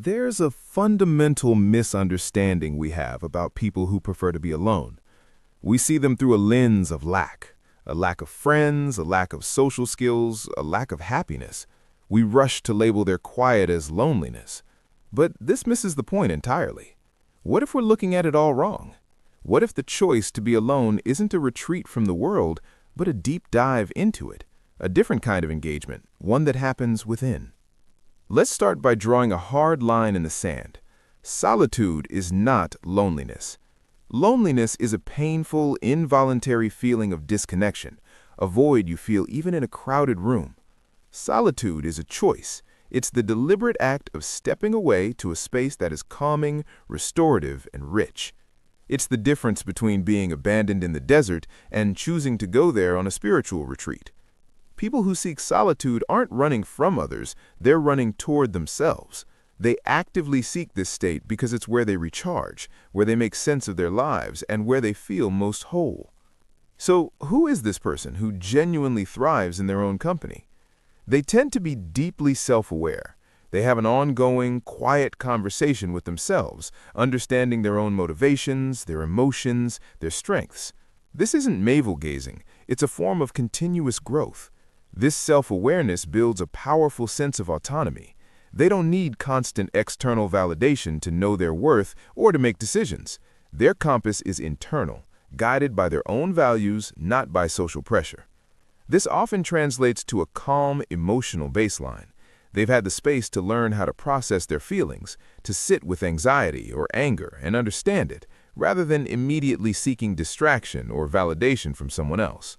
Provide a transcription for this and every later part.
There's a fundamental misunderstanding we have about people who prefer to be alone. We see them through a lens of lack, a lack of friends, a lack of social skills, a lack of happiness. We rush to label their quiet as loneliness. But this misses the point entirely. What if we're looking at it all wrong? What if the choice to be alone isn't a retreat from the world, but a deep dive into it, a different kind of engagement, one that happens within? Let's start by drawing a hard line in the sand. Solitude is not loneliness. Loneliness is a painful, involuntary feeling of disconnection, a void you feel even in a crowded room. Solitude is a choice. It's the deliberate act of stepping away to a space that is calming, restorative, and rich. It's the difference between being abandoned in the desert and choosing to go there on a spiritual retreat. People who seek solitude aren't running from others, they're running toward themselves. They actively seek this state because it's where they recharge, where they make sense of their lives, and where they feel most whole. So, who is this person who genuinely thrives in their own company? They tend to be deeply self-aware. They have an ongoing, quiet conversation with themselves, understanding their own motivations, their emotions, their strengths. This isn't navel-gazing, it's a form of continuous growth. This self-awareness builds a powerful sense of autonomy. They don't need constant external validation to know their worth or to make decisions. Their compass is internal, guided by their own values, not by social pressure. This often translates to a calm, emotional baseline. They've had the space to learn how to process their feelings, to sit with anxiety or anger and understand it, rather than immediately seeking distraction or validation from someone else.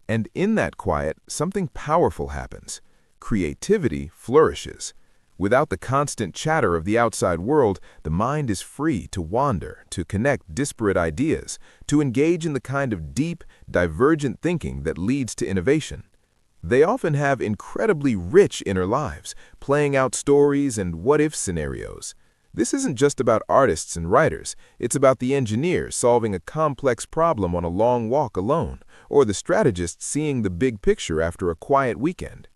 And in that quiet, something powerful happens. Creativity flourishes. Without the constant chatter of the outside world, the mind is free to wander, to connect disparate ideas, to engage in the kind of deep, divergent thinking that leads to innovation. They often have incredibly rich inner lives, playing out stories and what-if scenarios. This isn't just about artists and writers, it's about the engineer solving a complex problem on a long walk alone, or the strategist seeing the big picture after a quiet weekend.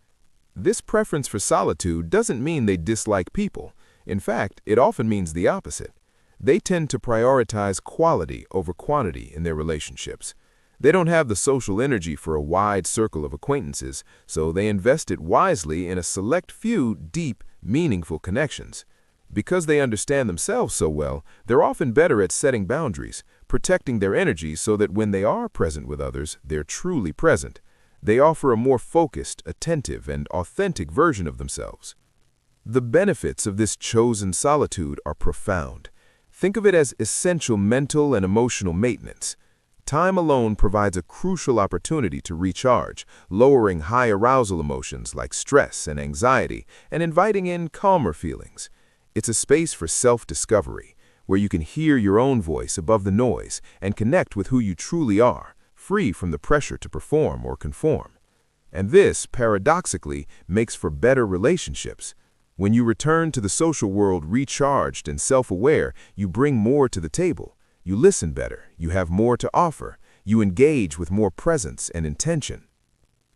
This preference for solitude doesn't mean they dislike people. In fact, it often means the opposite. They tend to prioritize quality over quantity in their relationships. They don't have the social energy for a wide circle of acquaintances, so they invest it wisely in a select few deep, meaningful connections. Because they understand themselves so well, they're often better at setting boundaries, protecting their energy so that when they are present with others, they're truly present. They offer a more focused, attentive, and authentic version of themselves. The benefits of this chosen solitude are profound. Think of it as essential mental and emotional maintenance. Time alone provides a crucial opportunity to recharge, lowering high arousal emotions like stress and anxiety, and inviting in calmer feelings. It's a space for self-discovery, where you can hear your own voice above the noise and connect with who you truly are, free from the pressure to perform or conform. And this, paradoxically, makes for better relationships. When you return to the social world recharged and self-aware, you bring more to the table. You listen better, you have more to offer, you engage with more presence and intention.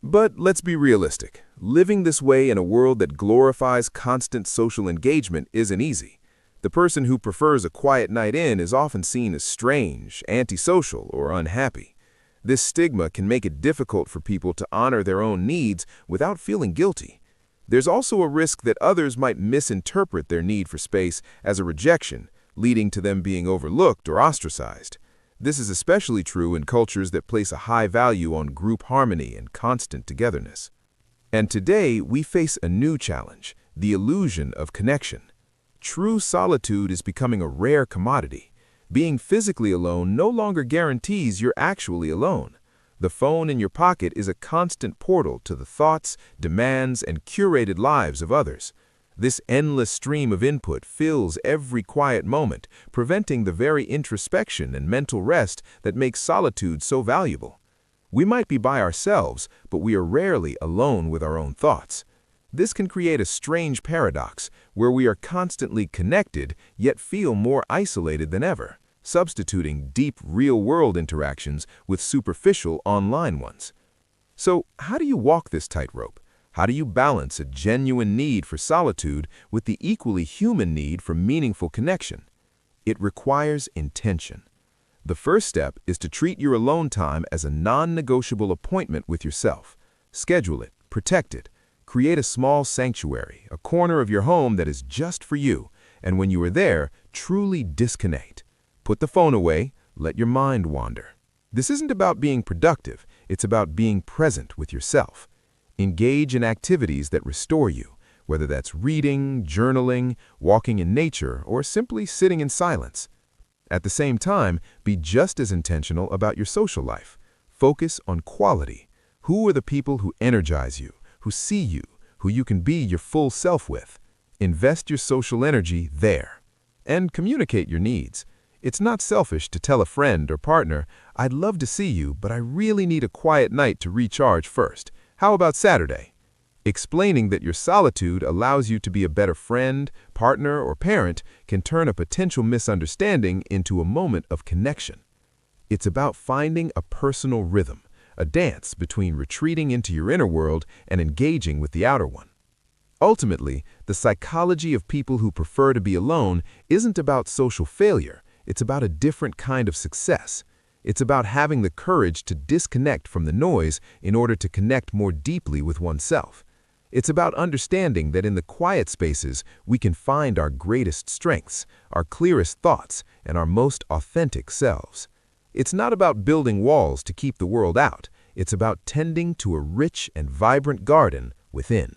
But let's be realistic. Living this way in a world that glorifies constant social engagement isn't easy. The person who prefers a quiet night in is often seen as strange, antisocial, or unhappy. This stigma can make it difficult for people to honor their own needs without feeling guilty. There's also a risk that others might misinterpret their need for space as a rejection, leading to them being overlooked or ostracized. This is especially true in cultures that place a high value on group harmony and constant togetherness. And today, we face a new challenge, the illusion of connection. True solitude is becoming a rare commodity. Being physically alone no longer guarantees you're actually alone. The phone in your pocket is a constant portal to the thoughts, demands, and curated lives of others. This endless stream of input fills every quiet moment, preventing the very introspection and mental rest that makes solitude so valuable. We might be by ourselves, but we are rarely alone with our own thoughts. This can create a strange paradox where we are constantly connected yet feel more isolated than ever, substituting deep real-world interactions with superficial online ones. So, how do you walk this tightrope? How do you balance a genuine need for solitude with the equally human need for meaningful connection? It requires intention. The first step is to treat your alone time as a non-negotiable appointment with yourself. Schedule it, protect it, create a small sanctuary, a corner of your home that is just for you, and when you are there, truly disconnect. Put the phone away, let your mind wander. This isn't about being productive, it's about being present with yourself. Engage in activities that restore you, whether that's reading, journaling, walking in nature, or simply sitting in silence. At the same time, be just as intentional about your social life. Focus on quality. Who are the people who energize you, who see you, who you can be your full self with? Invest your social energy there. And communicate your needs. It's not selfish to tell a friend or partner, "I'd love to see you, but I really need a quiet night to recharge first. How about Saturday?" Explaining that your solitude allows you to be a better friend, partner, or parent can turn a potential misunderstanding into a moment of connection. It's about finding a personal rhythm, a dance between retreating into your inner world and engaging with the outer one. Ultimately, the psychology of people who prefer to be alone isn't about social failure. It's about a different kind of success. It's about having the courage to disconnect from the noise in order to connect more deeply with oneself. It's about understanding that in the quiet spaces, we can find our greatest strengths, our clearest thoughts, and our most authentic selves. It's not about building walls to keep the world out. It's about tending to a rich and vibrant garden within.